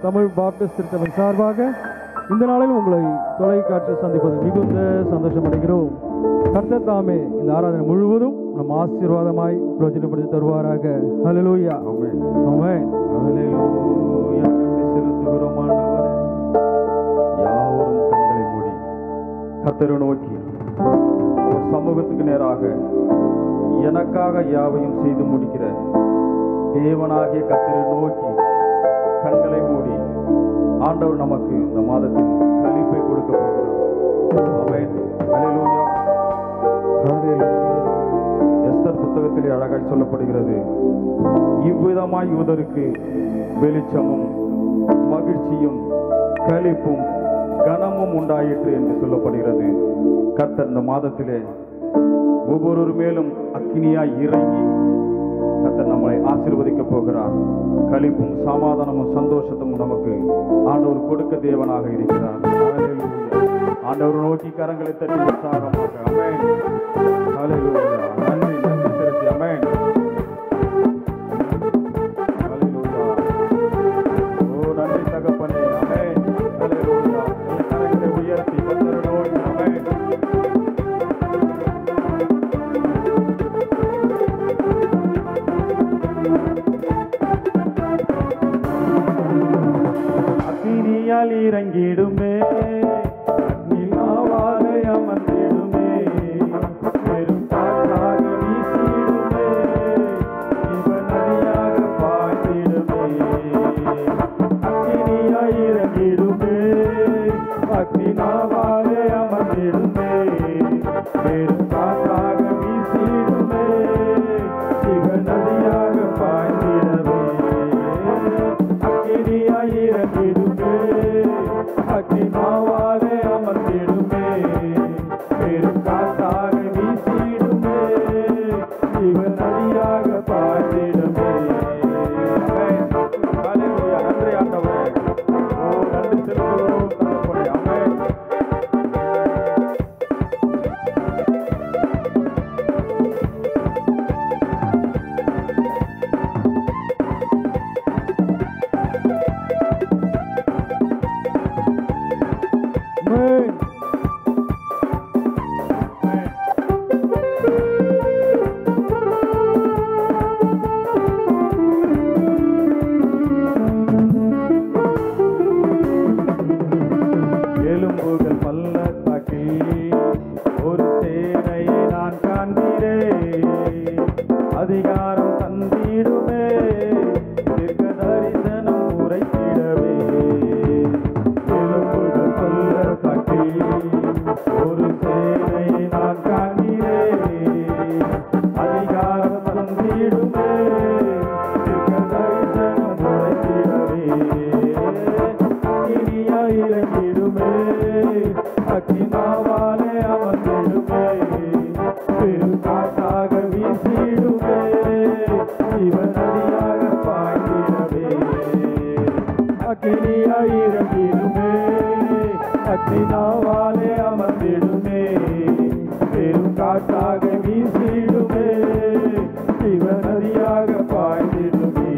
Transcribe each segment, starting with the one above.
Tamil Baptist திருச்சபையின் சார்பாக இந்த நாளில் உங்களை தொலைக்காட்சி சந்திப்பது மிகுந்த சந்தோஷம் அடைகிறோம். கர்த்தர் தாமே இந்த ஆராதனை முழுவதும் நம் ஆசீர்வாதமாய் பிரயோஜனப்படுத்தி தருவாராக. ஹல்லேலூயா. ஆமென். ஆமென். ஹல்லேலூயா. நன்றி செலுத்துகிறோம் ஆண்டவரே. யாவரும் கண்களை மூடி கர்த்தரை நோக்கி ஒரு சமூகத்துக்கு நேராக எனக்காக யாவையும் செய்து முடிக்கிற தேவனாகிய கர்த்தரை நோக்கி கண்களை மூடி ஆண்டவர் நமக்கு இந்த மாதத்தின் கலிப்பை கொடுக்க போகிறார். ஆமென். ஹல்லேலூயா. ஹல்லேலூயா. எஸ்தர் புத்தகத்திலே அழகாய் சொல்லப்படுகிறது, இவ்விதமாய் யூதருக்கு வெளிச்சமும் மகிழ்ச்சியும் களிப்பும் கனமும் உண்டாயிற்று என்று சொல்லப்படுகிறது. கர்த்தர் இந்த மாதத்திலே ஒவ்வொரு மேலும் அக்கினியாய் இறங்கி கர்த்தர் நம்மளை ஆசீர்வதிக்க போகிறார். களிப்பும் சமாதானமும் சந்தோஷத்தும் நமக்கு ஆண்டவர் கொடுக்க தேவனாக இருக்கிறார். ஆண்டவர் நோக்கி கரங்களை தட்டி உற்சாகமாக ஆமென். ஹல்லேலூயா. நன்றி நன்றி செலுத்தி ஆமென். ஹல்லேலூயா. ஓ நன்றி தகப்பனே. ஆமென். ஹல்லேலூயா. கரங்களை உயர்த்தி கர்த்தரை நோக்கி ஆமென். அக்கினியால் இறங்கிடுமே, நிலாவாக அமர்ந்திடுமே, பெரும் காற்றாக வீசிடுமே, ஜீவநதியாக பாய்ந்திடுமே. அக்கினியால் இறங்கிடுமே, அக்கினாவாக அமர்ந்திடுமே, பெரும் காற்றாக வீசிடுமே, ஜீவநதியாக பாய்ந்திடுமே. அக்கினியாய் இறங்கிடுமே, அக்கினாவாலே அமர்ந்திடுமே, பெரும் காற்றாக வீசிடுமே, ஜீவநதியாக பாய்ந்திடுமே. ஹல்லேலூயா. நன்றி ஆண்டவரே. ஓ நன்றி செலுத்துகிறோம் தகப்பனே. ஆமென். எலும்புகள் பள்ளத்தாக்கில் ஒரு சேனையை நான் காண்கிறேன், அதிகாரம் தந்திடுமே, தீர்க்க தரிசனம் உரைத்திடவே. எலும்புகள் பள்ளத்தாக்கில் ஒரு சேனையை நான் காண்கிறேன், அதிகாரம் தந்திடுமே, தீர்க்க தரிசனம் உரைத்திடவே. அக்கினியாய் இறங்கிடுமே, அக்கினாவாலே அமர்ந்திடுமே, பெரும் காற்றாக வீசிடுமே, ஜீவநதியாக பாய்ந்திடவே. அக்கினியாய் இறங்கிடுமே, அக்கினாவாலே அமர்ந்திடுமே, பெரும் காற்றாக வீசிடுமே, ஜீவநதியாக பாய்ந்திடுமே.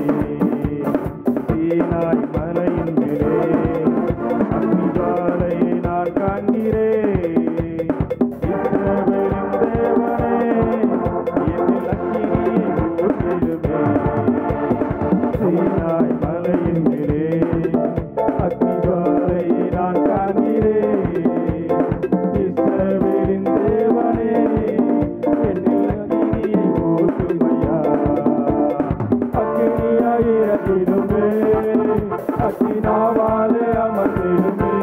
சீனாய் மலையின் மேலே அக்கினிஜுவாலை நான் காண்கிறேன், இஸ்ரவேலின் தேவனே, என்னில் அக்கினியை ஊற்றிடுமே. சீனாய் மலையின் மேலே அக்கினிஜுவாலை நான் காண்கிறேன், இஸ்ரவேலின் தேவனே, என்னில் அக்கினியை ஊற்றுமையா. அக்கினியாய் இறங்கிடுமே, அக்கினாவாலே அமர்ந்திடுமே,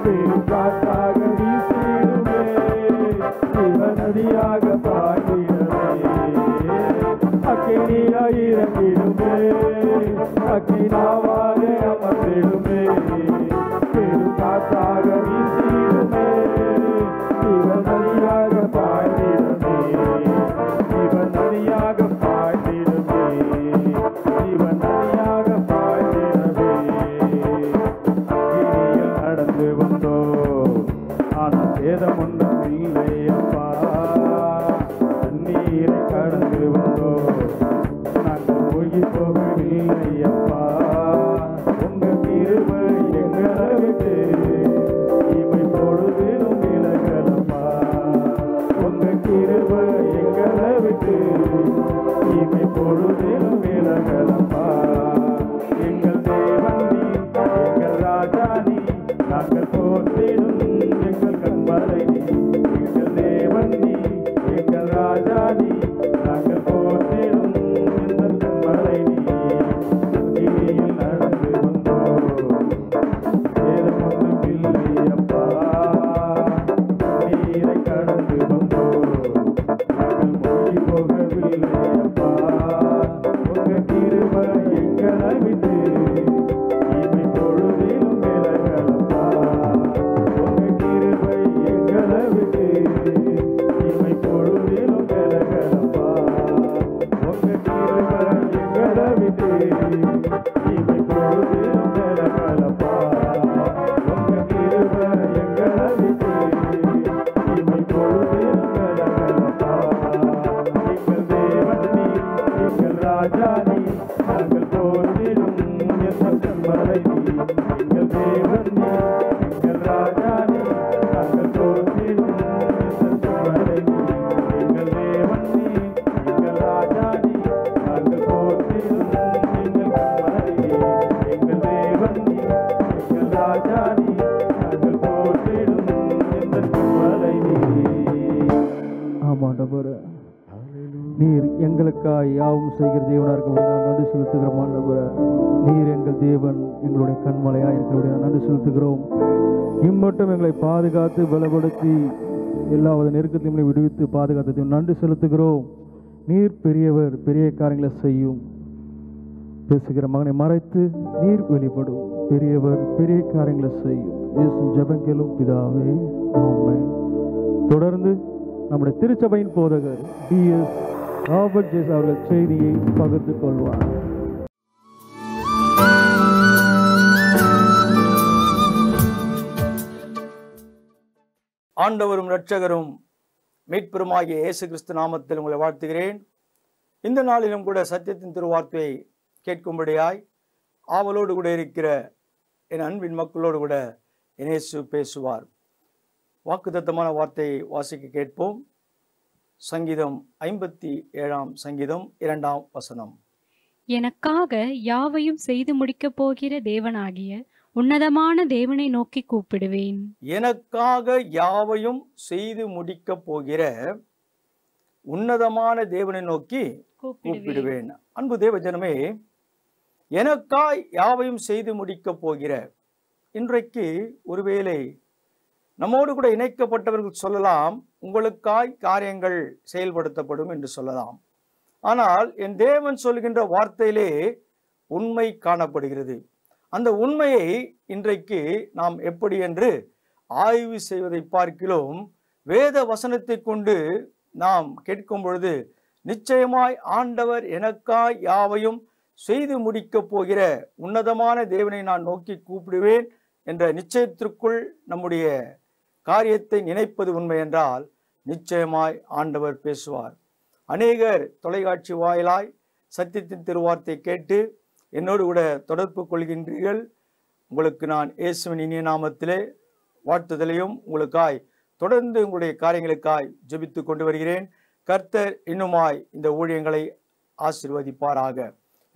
பெரும் காற்றாக வீசிடுமே, ஜீவநதியாக பாய்ந்திடுமே. அக்கினியாய் இறங்கிடுமே, அக்கினாவாலே அமர்ந்திடுமே, பெரும் காற்றாக வீசிடுமே, ஜீவநதியாக பாய்ந்திடுமே, ஜீவநதியாக பாய்ந்திடுமே, ஜீவநதியாக பாய்ந்திடுமே. அக்கினியில் நடந்து வந்தோ, ஆனால் சேதம் ஒன்றும் இல்லை அப்பா. தண்ணீரை கடந்து வந்தோ, நாங்கள் மூழ்கி போகவில்லை அப்பா. உங்க ஆண்டவரே. நீர் எங்களுக்காய் யாவும் செய்கிற தேவனாக இருக்கக்கூடிய நான் நன்றி செலுத்துகிறோம் ஆண்டவரே. நீர் எங்கள் தேவன், எங்களுடைய கண்மலையாக இருக்கிறபடியா நன்றி செலுத்துகிறோம். இம்மட்டும் எங்களை பாதுகாத்து பலப்படுத்தி எல்லாவது நெருக்கத்தையும் விடுவித்து பாதுகாத்ததையும் நன்றி செலுத்துகிறோம். நீர் பெரியவர், பெரிய காரியங்களை செய்யும். பேசுகிற மகனை மறைத்து நீர் வெளிப்படும். பெரியவர், பெரிய காரியங்களை செய்யும். இயேசு ஜெபம் கேளும் பிதாவே, ஆமென். தொடர்ந்து நம்முடைய திருச்சபையின் போதகர் டி.எஸ். ராபர்ட் ஜேஸ் அவர்கள் செய்தியை பகிர்ந்து கொள்வார். ஆண்டவரும் இரட்சகரும் மீட்பெருமாகிய இயேசு கிறிஸ்து நாமத்தில் உங்களை வாழ்த்துகிறேன். இந்த நாளிலும் கூட சத்தியத்தின் திருவார்த்தையை கேட்கும்படியாய் ஆவலோடு கூட இருக்கிற என் அன்பின் மக்களோடு கூட இயேசு பேசுவார். வாக்குத்தத்தமான வார்த்தையை வாசிக்க கேட்போம். சங்கீதம் 57 சங்கீதம் 2 வசனம். எனக்காக யாவையும் செய்து முடிக்கப் போகிற தேவனாகிய உன்னதமான தேவனை நோக்கி கூப்பிடுவேன். எனக்காக யாவையும் செய்து முடிக்கப் போகிற உன்னதமான தேவனை நோக்கி கூப்பிடுவேன். அன்பு தேவ ஜனமே, எனக்காய் யாவையும் செய்து முடிக்கப் போகிற, இன்றைக்கு ஒருவேளை நம்மோடு கூட இணைக்கப்பட்டவர்கள் சொல்லலாம், உங்களுக்காய் காரியங்கள் செயல்படுத்தப்படும் என்று சொல்லலாம். ஆனால் என் தேவன் சொல்கின்ற வார்த்தையிலே உண்மை காணப்படுகிறது. அந்த உண்மையை இன்றைக்கு நாம் எப்படி என்று ஆய்வு செய்வதை பார்க்கிறோம். வேத வசனத்தை கொண்டு நாம் கேட்கும் பொழுது நிச்சயமாய் ஆண்டவர் எனக்காய் யாவையும் செய்து முடிக்கப் போகிற உன்னதமான தேவனை நான் நோக்கி கூப்பிடுவேன் என்ற நிச்சயத்திற்குள் நம்முடைய காரியத்தை நினைப்பது உண்மை என்றால் நிச்சயமாய் ஆண்டவர் பேசுவார். அநேகர் தொலைக்காட்சி வாயிலாய் சத்தியத்தின் திருவார்த்தை கேட்டு என்னோடு கூட தொடர்பு கொள்கின்றீர்கள். உங்களுக்கு நான் இயேசுவின் இனிய நாமத்திலே வாழ்த்துதலையும் உங்களுக்காய் தொடர்ந்து உங்களுடைய காரியங்களுக்காய் ஜெபித்து கொண்டு வருகிறேன். கர்த்தர் இன்னுமாய் இந்த ஊழியங்களை ஆசீர்வதிப்பாராக.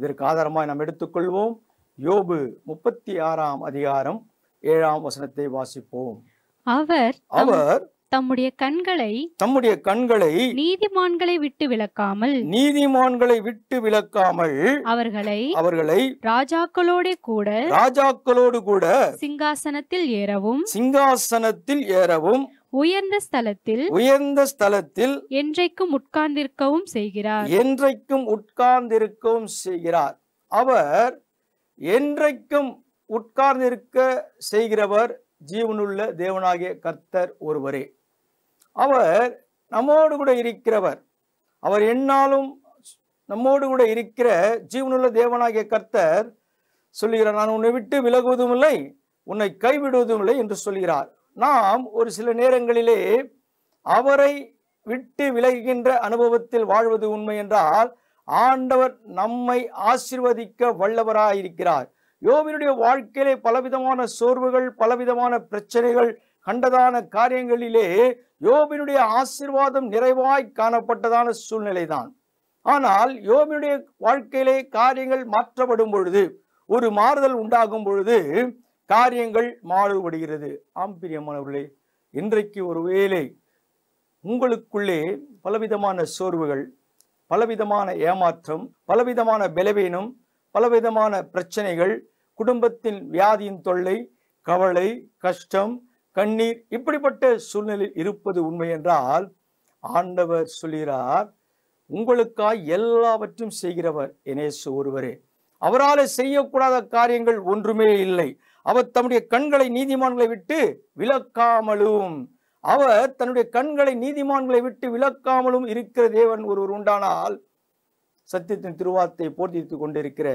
இதற்கு ஆதாரமாய் நாம் எடுத்துக்கொள்வோம். யோபு 36 அதிகாரம் 7 வசனத்தை வாசிப்போம். அவர் தம்முடைய கண்களை நீதிமான்களை விட்டு விலக்காமல் அவர்களை ராஜாக்களோடு கூட சிங்காசனத்தில் ஏறவும் உயர்ந்த ஸ்தலத்தில் என்றைக்கும் உட்கார்ந்திருக்கவும் செய்கிறார். அவர் என்றைக்கும் உட்கார்ந்திருக்க செய்கிறவர் ஜீவனுள்ள தேவனாகிய கர்த்தர் ஒருவரே. அவர் நம்மோடு கூட இருக்கிறவர். அவர் எந்நாளும் நம்மோடு கூட இருக்கிற ஜீவனுள்ள தேவனாகிய கர்த்தர் சொல்லுகிறார், நான் உன்னை விட்டு விலகுவதும் இல்லை, உன்னை கைவிடுவதும் இல்லை என்று சொல்கிறார். நாம் ஒரு சில நேரங்களிலே அவரை விட்டு விலகுகின்ற அனுபவத்தில் வாழ்வது உண்மை என்றால் ஆண்டவர் நம்மை ஆசீர்வதிக்க வல்லவராயிருக்கிறார். யோபினுடைய வாழ்க்கையிலே பலவிதமான சோர்வுகள், பலவிதமான பிரச்சனைகள், கண்டதான காரியங்களிலே யோபினுடைய ஆசீர்வாதம் நிறைவாய் காணப்பட்டதான சூழ்நிலைதான். ஆனால் யோபினுடைய வாழ்க்கையிலே காரியங்கள் மாற்றப்படும் பொழுது, ஒரு மாறுதல் உண்டாகும் பொழுது காரியங்கள் மாறுபடுகிறது. ஆம் பிரியமானவர்களே, இன்றைக்கு ஒருவேளை உங்களுக்குள்ளே பலவிதமான சோர்வுகள், பலவிதமான ஏமாற்றம், பலவிதமான பலவீனம், பலவிதமான பிரச்சனைகள், குடும்பத்தின் வியாதியின் தொல்லை, கவலை, கஷ்டம், கண்ணீர், இப்படிப்பட்ட சூழ்நிலையில் இருப்பது உண்மை என்றால் ஆண்டவர் சொல்கிறார், உங்களுக்காய் எல்லாவற்றும் செய்கிறவர் இயேசு ஒருவரே. அவரால் செய்யக்கூடாத காரியங்கள் ஒன்றுமே இல்லை. அவர் தம்முடைய கண்களை நீதிமான்களை விட்டு விலக்காமலும் இருக்கிற தேவன் ஒருவர் உண்டானால் சத்தியத்தின் திருவார்த்தை போதித்துக் கொண்டிருக்கிற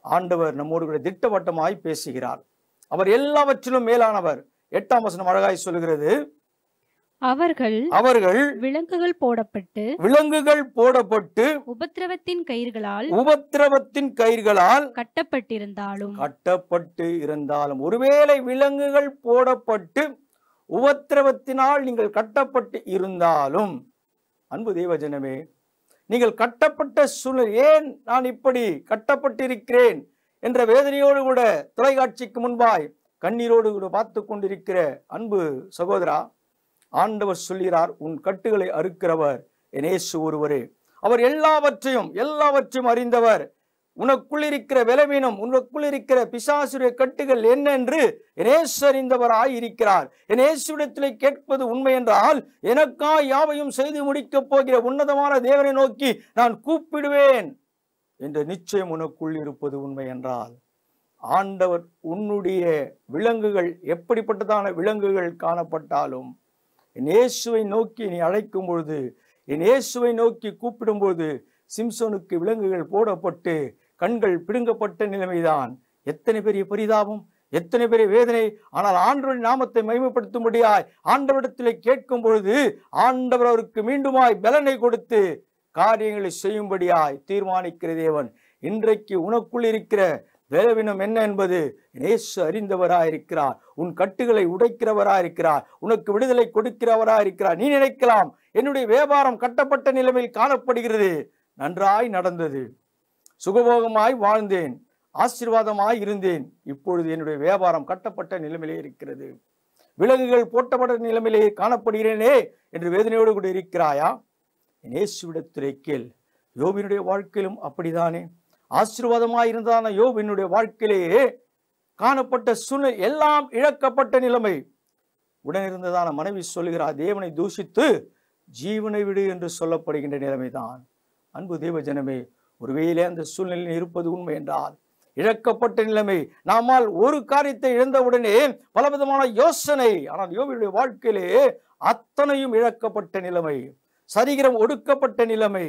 ஆண்டவர் நம்மோடு கூட திட்டவட்டமாய் பேசுகிறார். அவர் எல்லாவற்றிலும் மேலானவர். 8 வசனம் அழகாய் சொல்கிறது, அவர்கள் விலங்குகள் போடப்பட்டு உபத்திரவத்தின் கயிர்களால் கட்டப்பட்டு இருந்தாலும் ஒருவேளை விலங்குகள் போடப்பட்டு உபத்திரவத்தினால் நீங்கள் கட்டப்பட்டு இருந்தாலும், அன்பு தேவஜனமே, நீங்கள் கட்டப்பட்ட சூழ்நிலை, ஏன் நான் இப்படி கட்டப்பட்டிருக்கிறேன் என்ற வேதனையோடு கூட தொலைக்காட்சிக்கு முன்பாய் கண்ணீரோடு கூட பார்த்து கொண்டிருக்கிற அன்பு சகோதரா, ஆண்டவர் சொல்கிறார், உன் கட்டுகளை அறுக்கிறவர் என் இயேசு ஒருவரே. அவர் எல்லாவற்றையும் அறிந்தவர். உனக்குள் இருக்கிற பலவீனம், உனக்குள் இருக்கிற பிசாசுடைய கட்டுகள் என்னென்று என் இயேசு அறிந்தவராய் இருக்கிறார். என் இயேசுவிடத்திலே கேட்பது உண்மை என்றால், எனக்காய் யாவையும் செய்து முடிக்கப் போகிற உன்னதமான தேவனை நோக்கி நான் கூப்பிடுவேன் என்ற நிச்சயம் உனக்குள் இருப்பது உண்மை என்றால், ஆண்டவர் உன்னுடைய விலங்குகள் எப்படிப்பட்டதான விலங்குகள் காணப்பட்டாலும் என் இயேசுவை நோக்கி நீ அழைக்கும் பொழுது, என் இயேசுவை நோக்கி கூப்பிடும் பொழுது, சிம்சோனுக்கு விலங்குகள் போடப்பட்டு கண்கள் பிடுங்கப்பட்ட நிலைமைதான். எத்தனை பெரிய பரிதாபம், எத்தனை பெரிய வேதனை. ஆனால் ஆண்டவரின் நாமத்தை மகிமைப்படுத்தும்படியாய் ஆண்டவரிடத்திலே கேட்கும் பொழுது ஆண்டவர் அவருக்கு மீண்டுமாய் பலனை கொடுத்து காரியங்களை செய்யும்படியாய் தீர்மானிக்கிற தேவன். இன்றைக்கு உனக்குள் இருக்கிற பலவீனம் என்ன என்பது இயேசு அறிந்தவராயிருக்கிறார். உன் கட்டுகளை உடைக்கிறவராயிருக்கிறார். உனக்கு விடுதலை கொடுக்கிறவராயிருக்கிறார். நீ நினைக்கலாம், என்னுடைய வியாபாரம் கட்டப்பட்ட நிலைமையில் காணப்படுகிறது, நன்றாய் நடந்தது, சுகபோகமாய் வாழ்ந்தேன், ஆசீர்வாதமாய் இருந்தேன், இப்பொழுது என்னுடைய வியாபாரம் கட்டப்பட்ட நிலைமையிலே இருக்கிறது, விலங்குகள் போட்டப்பட்ட நிலைமையிலே காணப்படுகிறேனே என்று வேதனையோடு கூட இருக்கிறாயா? இயேசுவிடத்திலே கேள். யோபினுடைய வாழ்க்கையிலும் அப்படித்தானே. ஆசீர்வாதமாய் இருந்தான யோபினுடைய வாழ்க்கையிலேயே காணப்பட்ட சூழ்நிலை எல்லாம் இழக்கப்பட்ட நிலைமை. உடனிருந்ததான மனைவி சொல்லுகிறார், தேவனை தூஷித்து ஜீவனை விடு என்று சொல்லப்படுகின்ற நிலைமைதான். அன்பு தேவ ஜனமே, ஒருவேளை அந்த சூழ்நிலையில் இருப்பது உண்மை என்றால், இழக்கப்பட்ட நிலைமை, நாமால் ஒரு காரியத்தை இழந்தவுடனே பலவிதமான யோசனை. ஆனால் யோபினுடைய வாழ்க்கையிலே அத்தனையும் இழக்கப்பட்ட நிலைமை, சரீரம் ஒடுக்கப்பட்ட நிலைமை,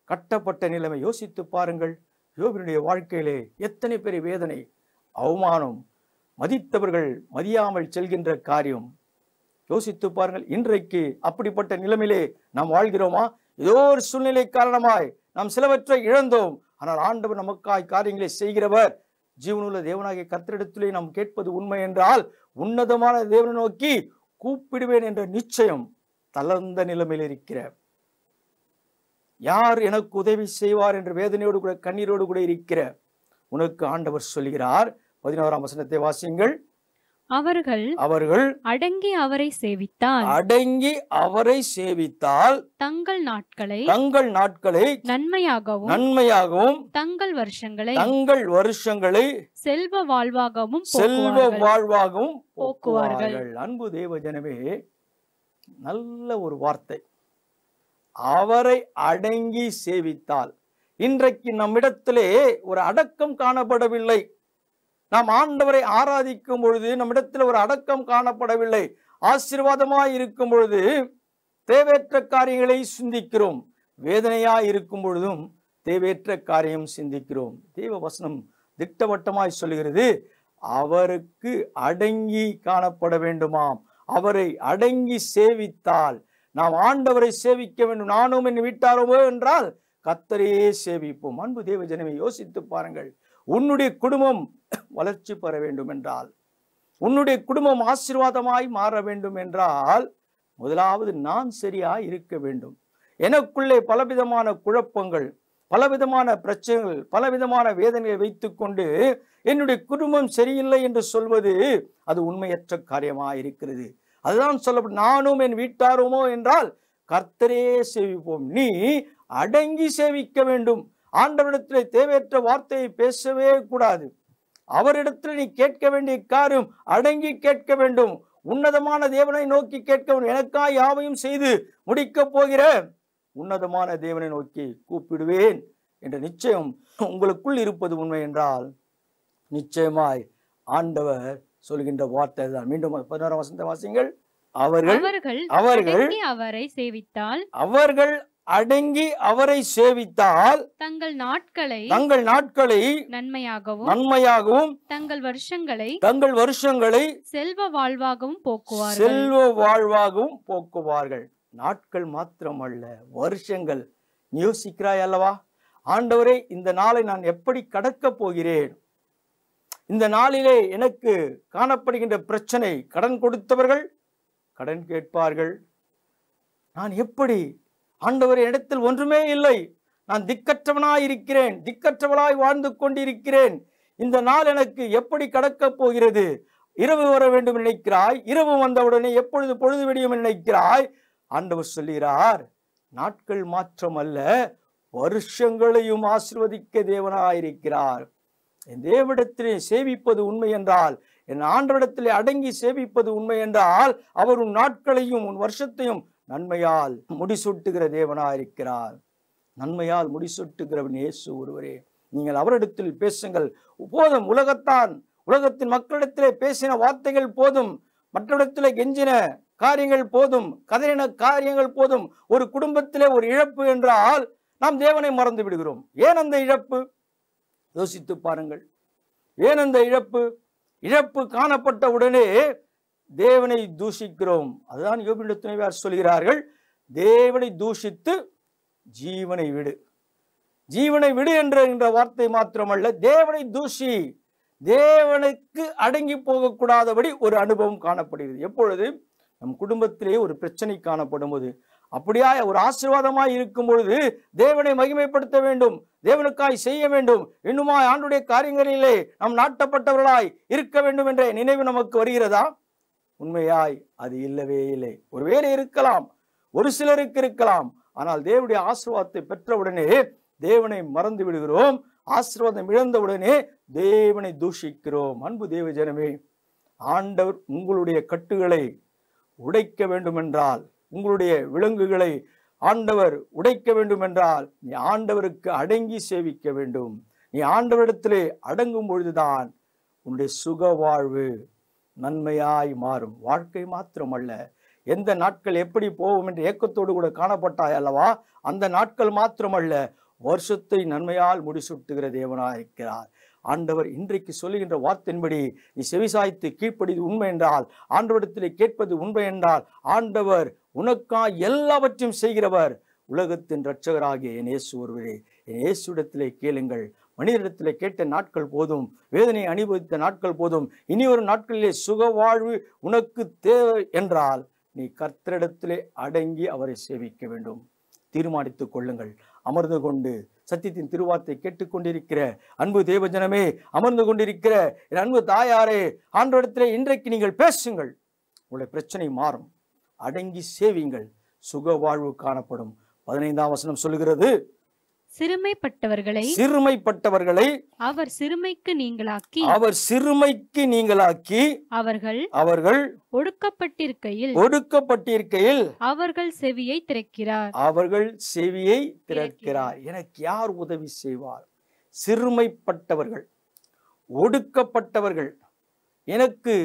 கட்டப்பட்ட நிலைமை. யோசித்து பாருங்கள், யோபினுடைய வாழ்க்கையிலே எத்தனை பெரிய வேதனை, அவமானம், மதித்தவர்கள் மதியாமல் செல்கின்ற காரியம். யோசித்து பாருங்கள், இன்றைக்கு அப்படிப்பட்ட நிலைமையிலே நாம் வாழ்கிறோமா? ஏதோ ஒரு சூழ்நிலை காரணமாய் நாம் சிலவற்றை இழந்தோம். ஆனால் ஆண்டவர் நமக்காய் காரியங்களை செய்கிறவர். ஜீவனுள்ள தேவனாகிய கர்த்தரிடத்திலே நாம் கேட்பது உண்மை என்றால், உன்னதமான தேவனை நோக்கி கூப்பிடுவேன் என்ற நிச்சயம் தளர்ந்த நிலைமையில் இருக்கிற, யார் எனக்கு உதவி செய்வார் என்ற வேதனையோடு கூட கண்ணீரோடு கூட இருக்கிற உனக்கு ஆண்டவர் சொல்கிறார். 11ஆம் வசனத்தை வாசியுங்கள். அவர்கள் அடங்கி அவரை சேவித்தால் தங்கள் நாட்களை நன்மையாகவும் தங்கள் வருஷங்களை செல்வ வாழ்வாகவும் போக்குவார்கள். அன்பு தேவ ஜனமே, நல்ல ஒரு வார்த்தை. அவரை அடங்கி சேவித்தால். இன்றைக்கு நம்மிடத்திலே ஒரு அடக்கம் காணப்படவில்லை. நாம் ஆண்டவரை ஆராதிக்கும் பொழுது நம்மிடத்தில் ஒரு அடக்கம் காணப்படவில்லை. ஆசீர்வாதமாய் இருக்கும் பொழுது தேவையற்ற காரியங்களை சிந்திக்கிறோம், வேதனையாய் இருக்கும் பொழுதும் தேவையற்ற காரியம் சிந்திக்கிறோம். தேவ வசனம் திட்டவட்டமாய் சொல்லுகிறது, அவருக்கு அடங்கி காணப்பட வேண்டுமாம். அவரை அடங்கி சேவித்தால். நாம் ஆண்டவரை சேவிக்க வேண்டும். நானும் என் வீட்டாரோமோ என்றால் கர்த்தரையே சேவிப்போம். அன்பு தேவ ஜனமே, யோசித்து பாருங்கள். உன்னுடைய குடும்பம் வளர்ச்சி பெற வேண்டும் என்றால், உன்னுடைய குடும்பம் ஆசீர்வாதமாய் மாற வேண்டும் என்றால், முதலாவது நான் சரியாய் இருக்க வேண்டும். எனக்குள்ளே பலவிதமான குழப்பங்கள், பலவிதமான பிரச்சனைகள், பலவிதமான வேதனையை வைத்துக்கொண்டு என்னுடைய குடும்பம் சரியில்லை என்று சொல்வது அது உண்மையற்ற காரியமாக இருக்கிறது. அதுதான் சொல்லப்படும், நானும் என் வீட்டாருமோ என்றால் கர்த்தரே சேவிப்போம். நீ அடங்கி சேவிக்க வேண்டும். ஆண்டவரிடத்தில் தேவையற்ற வார்த்தையை பேசவே கூடாது. அவரிடத்தில் நீ கேட்க வேண்டிய காரியம் அடங்கி கேட்க வேண்டும். உன்னதமான தேவனை நோக்கி கேட்க வேண்டும். எனக்காய் யாவையும் செய்து முடிக்கப் போகிற உன்னதமான தேவனை நோக்கி கூப்பிடுவேன் என்ற நிச்சயம் உங்களுக்குள் இருப்பது உண்மை என்றால், நிச்சயமாய் ஆண்டவர் சொல்கின்ற வார்த்தை தான். மீண்டும் 11ஆம் வசனத்தை வாசியுங்கள். அவர்கள் அடங்கி அவரை சேவித்தால் தங்கள் நாட்களை நன்மையாகவும் தங்கள் வருஷங்களை செல்வ வாழ்வாகவும் போக்குவார்கள். நாட்கள் மாத்திரமல்ல, வருஷங்கள். நீ யோசிக்கிறாய் அல்லவா, ஆண்டவரே, இந்த நாளை நான் எப்படி கடக்கப் போகிறேன்? இந்த நாளிலே எனக்கு காணப்படுகின்ற பிரச்சனை, கடன் கொடுத்தவர்கள் கடன் கேட்பார்கள். நான் எப்படி, ஆண்டவர் இடத்தில் ஒன்றுமே இல்லை, நான் திக்கற்றவனாய் இருக்கிறேன், திக்கற்றவளாய் வாழ்ந்து கொண்டிருக்கிறேன், இந்த நாள் எனக்கு எப்படி கடக்கப் போகிறது? இரவு வர வேண்டும் நினைக்கிறாய், இரவு வந்தவுடனே எப்பொழுது பொழுது விடியும் நினைக்கிறாய். ஆண்டவர் சொல்கிறார், நாட்கள் மாற்றம் அல்ல, வருஷங்களையும் ஆசீர்வதிக்க தேவனாயிருக்கிறார். என் தேவனிடத்திலே சேவிப்பது உண்மை என்றால், என் ஆண்டவரிடத்திலே அடங்கி சேவிப்பது உண்மை என்றால், அவர் உன் நாட்களையும் உன் வருஷத்தையும் நன்மையால் முடிசூட்டுகிற தேவனாயிருக்கிறார். நன்மையால் முடிசூட்டுகிறவன் இயேசு ஒருவரே. நீங்கள் அவரிடத்தில் பேசுங்கள். போதும், உலகத்தின் மக்களிடத்திலே பேசின வார்த்தைகள் போதும், மற்றவரிடத்திலே கெஞ்சின காரியங்கள் போதும், கதறின காரியங்கள் போதும். ஒரு குடும்பத்திலே ஒரு இழப்பு என்றால் நாம் தேவனை மறந்து விடுகிறோம். ஏன் அந்த இழப்பு? யோசித்து பாருங்கள். ஏன் அந்த இழப்பு காணப்பட்ட உடனே தேவனை தூஷிக்கிறோம். அதுதான் யோபினுடைய துணைவியார் சொல்கிறார்கள், தேவனை தூஷித்து ஜீவனை விடு. ஜீவனை விடு என்ற வார்த்தை மாத்திரமல்ல, தேவனை தூஷி, தேவனுக்கு அடங்கி போகக்கூடாதபடி ஒரு அனுபவம் காணப்படுகிறது. எப்பொழுது நம் குடும்பத்திலே ஒரு பிரச்சனை காணப்படும் போது, அப்படியா ஒரு ஆசீர்வாதமாய் இருக்கும் பொழுது தேவனை மகிமைப்படுத்த வேண்டும், தேவனுக்காய் செய்ய வேண்டும், இன்னுமாய் ஆண்டுடைய காரியங்களிலே நாம் நாட்டப்பட்டவர்களாய் இருக்க வேண்டும் என்ற நினைவு நமக்கு வருகிறதா? உண்மையாய் அது இல்லவே இல்லை. ஒருவேளை இருக்கலாம், ஒரு சிலருக்கு இருக்கலாம். ஆனால் தேவனுடைய ஆசீர்வாதத்தை பெற்றவுடனே தேவனை மறந்து விடுகிறோம். ஆசீர்வாதம் இழந்தவுடனே தேவனை தூஷிக்கிறோம். அன்பு தேவ ஜனமே, ஆண்டவர் உங்களுடைய கட்டுகளை உடைக்க வேண்டும் என்றால், உங்களுடைய விலங்குகளை ஆண்டவர் உடைக்க வேண்டும் என்றால், நீ ஆண்டவருக்கு அடங்கி சேவிக்க வேண்டும். நீ ஆண்டவரிடத்திலே அடங்கும் பொழுதுதான் உன்னுடைய சுக வாழ்வு நன்மையாய் மாறும். வாழ்க்கை மாத்திரமல்ல, எந்த நாட்கள் எப்படி போகும் என்று ஏக்கத்தோடு கூட காணப்பட்டாய் அல்லவா, அந்த நாட்கள் மாத்திரமல்ல, வருஷத்தை நன்மையால் முடிசூட்டுகிற தேவனாயிருக்கிறார். ஆண்டவர் இன்றைக்கு சொல்லுகின்ற வார்த்தையின்படி நீ செவிசாய்த்து கீழ்ப்படி உண்மை என்றால், ஆண்டவரிடத்திலே கேட்பது உண்மை என்றால், ஆண்டவர் உனக்காய் எல்லாவற்றையும் செய்கிறவர். உலகத்தின் இரட்சகராகிய என் இயேசு ஒருவரே. என் இயேசுவிடத்திலே கேளுங்கள். மனிதரிடத்திலே கேட்ட நாட்கள் போதும், வேதனை அனுபவித்த நாட்கள் போதும். இனி ஒரு நாட்களிலே சுக வாழ்வு உனக்கு தேவை என்றால், நீ கர்த்தரிடத்திலே அடங்கி அவரை சேவிக்க வேண்டும். தீர்மானித்துக் கொள்ளுங்கள். அமர்ந்து கொண்டு சத்தியத்தின் திருவார்த்தை கேட்டுக்கொண்டிருக்கிற அன்பு தேவஜனமே, அமர்ந்து கொண்டிருக்கிற என் அன்பு தாயாரே, ஆண்டவரிடத்திலே இன்றைக்கு நீங்கள் பேசுங்கள். உங்களுடைய பிரச்சனை மாறும். அடங்கி சேவிங்கள், சுக வாழ்வு காணப்படும். 15ஆம் வசனம் சொல்லுகிறது, சிறுமைப்பட்டவர்களை அவர் சிறுமைக்கு நீங்களாக்கி அவர்கள் ஒடுக்கப்பட்டிருக்கையில் அவர்கள் செவியை திறக்கிறார். எனக்கு யார் உதவி செய்வார்? சிறுமைப்பட்டவர்கள், ஒடுக்கப்பட்டவர்கள், எனக்கு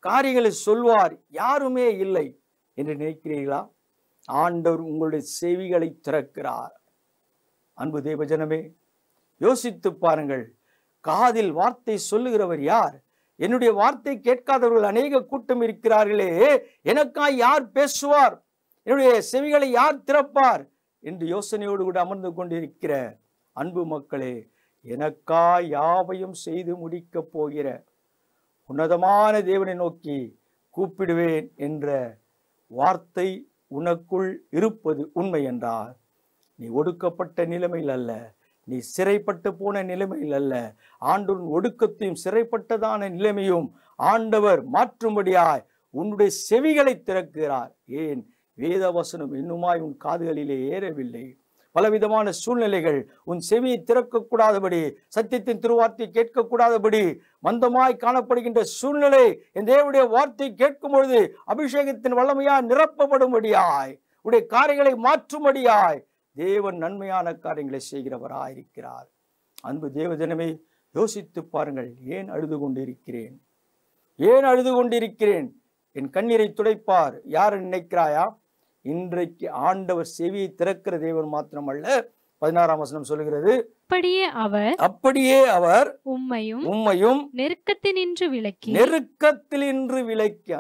காரியங்களை சொல்வார் யாருமே இல்லை என்று நினைக்கிறீர்களா? ஆண்டவர் உங்களுடைய செவிகளை திறக்கிறார். அன்பு தேவஜனமே, யோசித்து பாருங்கள். காதில் வார்த்தை சொல்லுகிறவர் யார்? என்னுடைய வார்த்தை கேட்காதவர்கள் அநேக கூட்டம் இருக்கிறார்களே, எனக்காய் யார் பேசுவார்? என்னுடைய செவிகளை யார் திறப்பார் என்று யோசனையோடு கூட அமர்ந்து கொண்டிருக்கிற அன்பு மக்களே, எனக்காய் யாவையும் செய்து முடிக்கப் போகிற உன்னதமான தேவனை நோக்கி கூப்பிடுவேன் என்ற வார்த்தை உனக்குள் இருப்பது உண்மை என்றால், நீ ஒடுக்கப்பட்ட நிலைமையில் அல்ல, நீ சிறைப்பட்டு போன நிலைமையில் அல்ல, ஆண்டவரின் ஒடுக்கத்தையும் சிறைப்பட்டதான நிலைமையும் ஆண்டவர் மாற்றும்படியாய் உன்னுடைய செவிகளை திறக்கிறார். ஏன்? வேத வசனம் இன்னுமாய் உன் காதுகளிலே ஏறவில்லை. பலவிதமான சூழ்நிலைகள் உன் செவியை திறக்கக்கூடாதபடி, சத்தியத்தின் திருவார்த்தை கேட்கக்கூடாதபடி மந்தமாய் காணப்படுகின்ற சூழ்நிலை என் தேவனுடைய வார்த்தை கேட்கும் பொழுது அபிஷேகத்தின் வல்லமையாய் நிரப்பப்படும்படியாய், உடைய காரியங்களை மாற்றும்படியாய் தேவன் நன்மையான காரியங்களை செய்கிறவராயிருக்கிறார். அன்பு தேவஜனமே, யோசித்து பாருங்கள். ஏன் அழுது கொண்டிருக்கிறேன்? என் கண்ணீரை துடைப்பார் யார் நினைக்கிறாயா? இன்றைக்கு ஆண்டவர் செவியை திறக்கிற தேவன் மாத்திரமல்ல, 16ஆம் வசனம் சொல்லுகிறது, அப்படியே அவர் உம்மையும் நெருக்கத்தினின்று விலக்கி.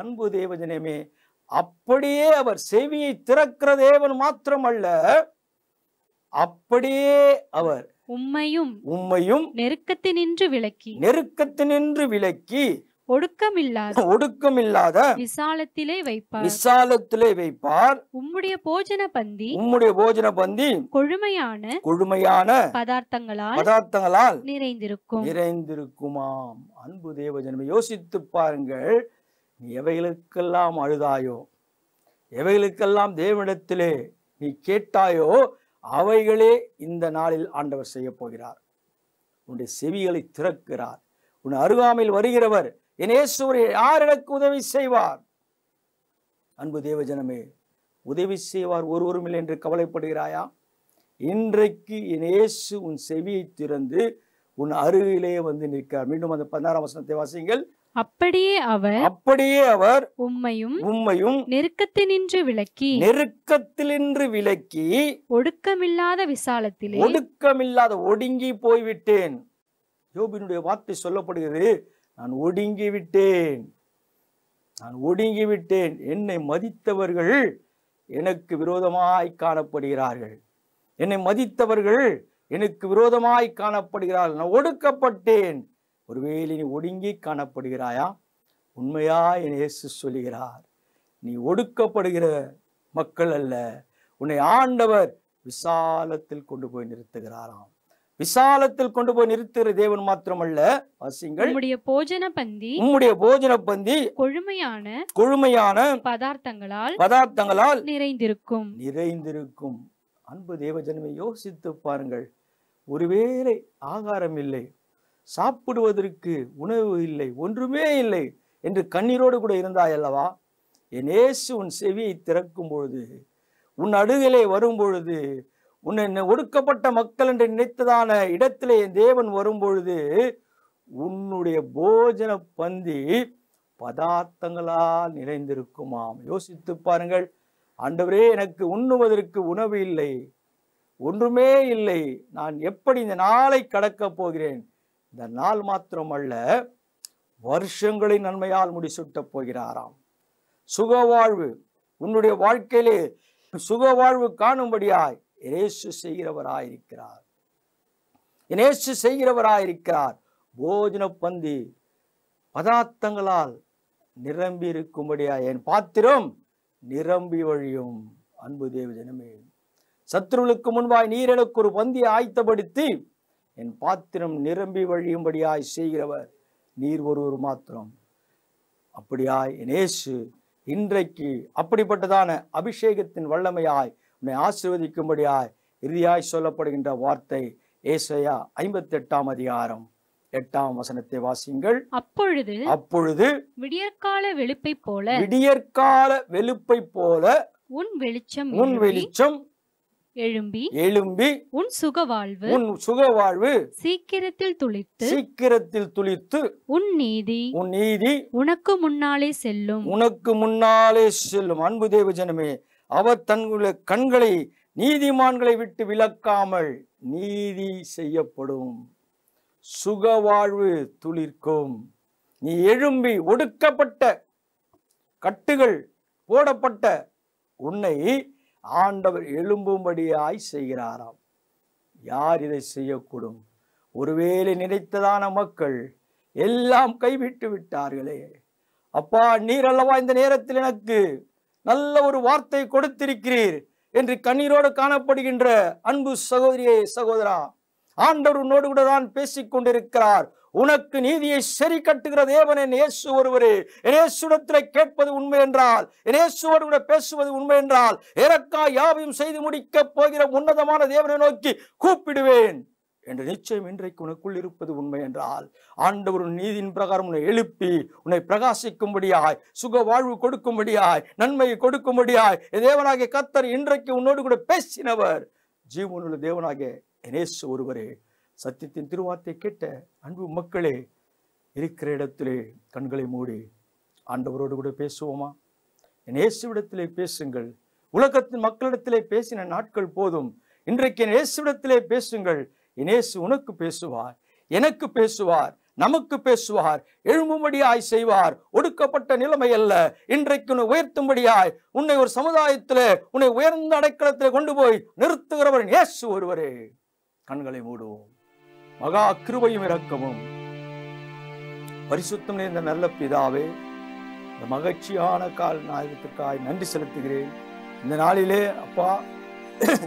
அன்பு தேவஜனமே, அப்படியே அவர் செவியை திறக்கிற தேவன் மாத்திரமல்ல, அப்படியே அவர் உம்மையும் நெருக்கத்தினின்று விலக்கி ஒடுக்கமில்லாத விசாலத்திலே வைப்பார். உம்முடைய போஜன பந்தி கொழுமையான பதார்த்தங்களால் நிறைந்திருக்குமாம். அன்பு தேவஜனமே, யோசித்து பாருங்கள். நீ எவைகளுக்கெல்லாம் அழுதாயோ, எவைகளுக்கெல்லாம் தேவனிடத்திலே நீ கேட்டாயோ, அவைகளே இந்த நாளில் ஆண்டவர் செய்ய போகிறார். உன்னுடைய செவிகளை திறக்கிறார். உன் அருகாமையில் வருகிறவர், என் இயேசுவே யார் எனக்கு உதவி செய்வார்? அன்பு தேவஜனமே, உதவி செய்வார் ஒருவரும் இல்லை என்று கவலைப்படுகிறாயா? இன்றைக்கு என் இயேசு உன் செவியை திறந்து உன் அருகிலே வந்து நிற்கிறார். மீண்டும் அந்த 16ஆம் வசனத்தை வாசிங்கள். அப்படியே அவர் உம்மையும் நெருக்கத்தினின்று விலக்கி ஒடுக்கமில்லாத ஒடுங்கி போய்விட்டேன். யோபினுடைய வார்த்தை சொல்லப்படுகிறது, நான் ஒடுங்கி விட்டேன். என்னை மதித்தவர்கள் எனக்கு விரோதமாய் காணப்படுகிறார்கள். நான் ஒடுக்கப்பட்டேன். ஒருவேளை நீ ஒடுங்கி காணப்படுகிறாயா? உண்மையா என் இயேசு சொல்லுகிறார், நீ ஒடுக்கப்படுகிற மக்கள் அல்ல, உன்னை ஆண்டவர் விசாலத்தில் கொண்டு போய் நிறுத்துகிறாராம். விசாலத்தில் கொண்டு போய் நிறுத்துகிற தேவன் மாத்திரமல்ல, வாசிங்கள். உம்முடைய போஜன பந்தி கொழுமையான பதார்த்தங்களால் நிறைந்திருக்கும். அன்பு தேவஜனமே, யோசித்து பாருங்கள். ஒருவேளை ஆகாரம் இல்லை, சாப்பிடுவதற்கு உணவு இல்லை, ஒன்றுமே இல்லை என்று கண்ணீரோடு கூட இருந்தாய் அல்லவா? என் இயேசு உன் செவியை திறக்கும் பொழுது, உன் அடுகிலே வரும் பொழுது, உன்னை ஒடுக்கப்பட்ட மக்கள் என்று நினைத்ததான இடத்திலே என் தேவன் வரும்பொழுது, உன்னுடைய போஜன பந்தி பதார்த்தங்களால் நிறைந்திருக்குமாம். யோசித்து பாருங்கள். ஆண்டவரே, எனக்கு உண்ணுவதற்கு உணவு இல்லை, ஒன்றுமே இல்லை, நான் எப்படி இந்த நாளை கடக்கப் போகிறேன்? இந்த நாள் மாத்திரமல்ல, வருஷங்களை நன்மையால் முடிசூட்ட போகிறாராம். சுகவாழ்வு, உன்னுடைய வாழ்க்கையிலே சுகவாழ்வு காணும்படியாய் இயேசு செய்கிறவராயிருக்கிறார். போஜன பந்தி பதார்த்தங்களால் நிரம்பி இருக்கும்படியாய் என் பாத்திரம் நிரம்பி வழியும். அன்பு தேவஜனமே, சத்துருவுக்கு முன்பாய் நீர் எனக்கு ஒரு பந்தியை ஆயத்தப்படுத்தி என் பாத்திரம் நிரம்பி வழியும்படியாய் செய்கிறவர் நீர் ஒருவர் மாத்திரம். அப்படியாய் என் இயேசு இன்றைக்கு அப்படிப்பட்டதான அபிஷேகத்தின் வல்லமையாய் உன்னை ஆசீர்வதிக்கும்படியாய் இறுதியாய் சொல்லப்படுகின்ற வார்த்தை ஏசாயா 58ஆம் அதிகாரம் 8ஆம் வசனத்தை வாசிங்கள். அப்பொழுது விடியற்கால வெளுப்பை போல உன் வெளிச்சம் எழும்பி உன் சுகவாழ்வு சீக்கிரத்தில் துளிர்த்து உன் நீதி உனக்கு முன்னாலே செல்லும். அன்பு தேவஜனமே, அவர் தன்னுடைய கண்களை நீதிமான்களை விட்டு விலக்காமல் நீதி செய்யப்படும். சுகவாழ்வு துளிர்க்கும். நீ எழும்பி ஒடுக்கப்பட்ட கட்டுகள் போடப்பட்ட உன்னை ஆண்டவர் எழும்பும்படியாய் செய்கிறாராம். யார் இதை செய்யக்கூடும்? ஒருவேளை நினைத்ததான மக்கள் எல்லாம் கைவிட்டு விட்டார்களே. அப்பா, நீர் அல்லவா இந்த நேரத்தில் எனக்கு நல்ல ஒரு வார்த்தை கொடுத்திருக்கிறீர் என்று கண்ணீரோடு காணப்படுகின்ற அன்பு சகோதரியே, சகோதரா, ஆண்டவர் உன்னோடு கூட தான் பேசிக் கொண்டிருக்கிறார். உனக்கு நீதியை சரி கட்டுகிற தேவன் என் இயேசு ஒருவரே. என் இயேசுவிடத்தில் கேட்பது உண்மை என்றால், என் இயேசுவோடு கூட பேசுவது உண்மை என்றால், எனக்காய் யாவையும் செய்து முடிக்க போகிற உன்னதமான தேவனை நோக்கி கூப்பிடுவேன் என்ற நிச்சயம் இன்றைக்கு உனக்குள் இருப்பது உண்மை என்றால், ஆண்டவர் நீதியின் பிரகாரம் உன்னை எழுப்பி உன்னை பிரகாசிக்கும்படியாய், சுக வாழ்வு கொடுக்கும்படியாய், நன்மையை கொடுக்கும்படியாய் தேவனாகிய கர்த்தர் இன்றைக்கு உன்னோடு கூட பேசினவர் ஜீவனுள்ள தேவனாகிய இயேசு ஒருவரே. சத்தியத்தின் திருவார்த்தை கேட்ட அன்பு மக்களே, இருக்கிற இடத்திலே கண்களை மூடி ஆண்டவரோடு கூட பேசுவோமா? இயேசுவிடத்திலே பேசுங்கள். உலகத்தின் மக்களிடத்திலே பேசின நாட்கள் போதும். இன்றைக்கு இயேசுவிடத்திலே பேசுங்கள். இயேசு உனக்கு பேசுவார், எனக்கு பேசுவார், நமக்கு பேசுவார், எழும்பும்படியாய் செய்வார். ஒடுக்கப்பட்ட நிலைமை அல்ல, இன்றைக்கு உன்னை உயர்த்தும்படியாய், உன்னை ஒரு சமுதாயத்திலே உன்னை உயர்ந்த அடைக்கலத்திலே கொண்டு போய் நிறுத்துகிறவர் இயேசு ஒருவரே. கண்களை மூடுவோம். மகா கிருபையும் இரக்கமும் பரிசுத்தம் நிறைந்த நல்ல பிதாவே, இந்த மகிழ்ச்சியான கால் நாயகத்திற்காய் நன்றி செலுத்துகிறேன். இந்த நாளிலே அப்பா,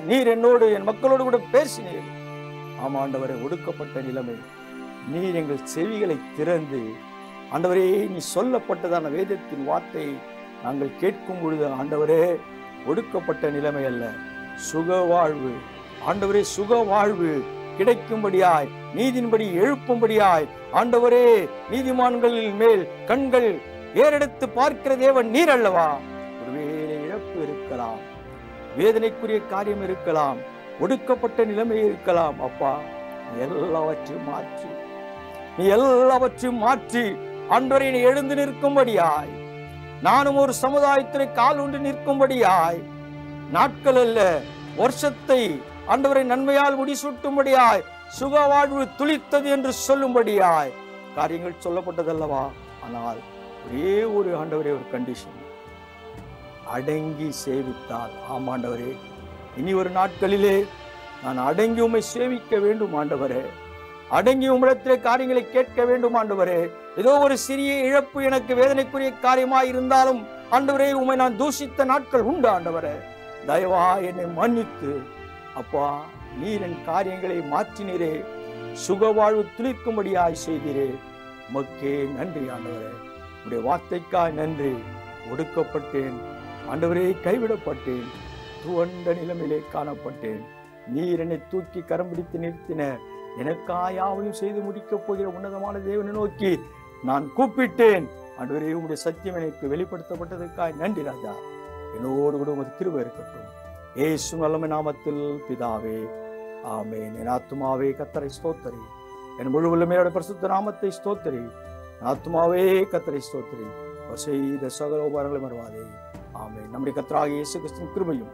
நீர் என்னோடு என் மக்களோடு கூட பேசினீர். ஆமாண்டவரே, ஒடுக்கப்பட்ட நிலைமை நீர் எங்கள் செவிகளை திறந்து ஆண்டவரே, நீ சொல்லப்பட்டதான வேதத்தின் வார்த்தை நாங்கள் கேட்கும் பொழுது ஆண்டவரே, ஒடுக்கப்பட்ட நிலைமை அல்ல, சுக வாழ்வு ஆண்டவரே, சுக வாழ்வு கிடைக்கும்படியாய், நீதியின்படி எழுப்பும்படியாய் ஆண்டவரே, நீதிமான்களின் மேல் கண்கள் ஏறெடுத்து பார்க்கிற தேவன் நீர் அல்லவா? ஒருவேளை இழப்பு இருக்கலாம், வேதனைக்குரிய காரியம் இருக்கலாம், ஒடுக்கப்பட்ட நிலைமை இருக்கலாம். அப்பா, நீ எல்லாவற்றையும் மாற்றி ஆண்டவரே, நீ எழுந்து நிற்கும்படியாய், நானும் ஒரு சமுதாயத்திலே கால் ஒன்று நிற்கும்படியாய், நாட்கள் அல்ல வருஷத்தை ஆண்டவரை நன்மையால் முடிசூட்டும்படியாய், சுக வாழ்வு துளித்தது என்று சொல்லும்படியாய் காரியங்கள் சொல்லப்பட்டதல்லவா? ஆனால் ஒரே ஒரு ஆண்டவரே, ஒரு கண்டிஷன், அடங்கி சேவித்தால். ஆமாண்டவரே, இனி ஒரு நாட்களிலே நான் அடங்கி உம்மை சேவிக்க வேண்டும் ஆண்டவரே, அடங்கி உம்மிடத்திலே காரியங்களை கேட்க வேண்டும் ஆண்டவரே. ஏதோ ஒரு சிறிய இழப்பு எனக்கு வேதனைக்குரிய காரியமாய் இருந்தாலும் ஆண்டவரே, உம்மை நான் தூஷித்த நாட்கள் உண்டு ஆண்டவரே. தயவா என்னை மன்னித்து அப்பா, நீர் என் காரியங்களை மாற்றினீரே, சுகவாழ்வு துளிர்க்கும்படியாய் செய்தீரே. உமக்கே நன்றி ஆண்டவரே, உடைய வார்த்தைக்காய் நன்றி. ஒடுக்கப்பட்டேன் ஆண்டவரே, கைவிடப்பட்டேன், துவண்ட நிலைமையிலே காணப்பட்டேன். நீர் என்னை தூக்கி கரம் பிடித்து நிறுத்தின, எனக்காயாவையும் செய்து முடிக்கப் போகிற உன்னதமான தேவனை நோக்கி நான் கூப்பிட்டேன். ஆண்டவரே, உம்முடைய சத்தியம் எனக்கு வெளிப்படுத்தப்பட்டதற்காக நன்றி ராஜா. என்னோடு கூட உமது கிருபை இருக்கட்டும். இயேசு நல்ல நாமத்தில் பிதாவே, ஆமென். என் ஆத்துமாவே கர்த்தரை ஸ்தோத்திரி, என் முழு உள்ளமையோட பரிசுத்த நாமத்தை ஸ்தோத்திரி. என் ஆத்துமாவே கர்த்தரை ஸ்தோத்திரி, அவர் செய்த சகல உபகாரங்களை மறவாதே. ஆமென். நம்முடைய கர்த்தராகிய இயேசு கிறிஸ்துவின் கிருபையும்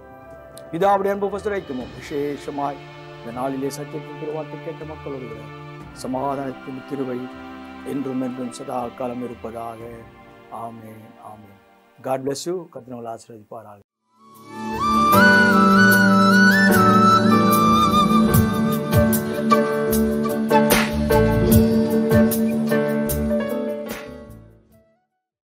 பிதாவுடைய அன்பு பரிசுத்தமும் விசேஷமாய் இந்த நாளிலே சத்தியத்தின் திருவார்த்தை கேட்ட மக்களுடைய சமாதானத்தின் கிருபை என்றும் என்றும் சதா காலம் இருப்பதாக. ஆமென், ஆமென். God bless you. கர்த்தர் உங்களை ஆசீர்வதிப்பாராக.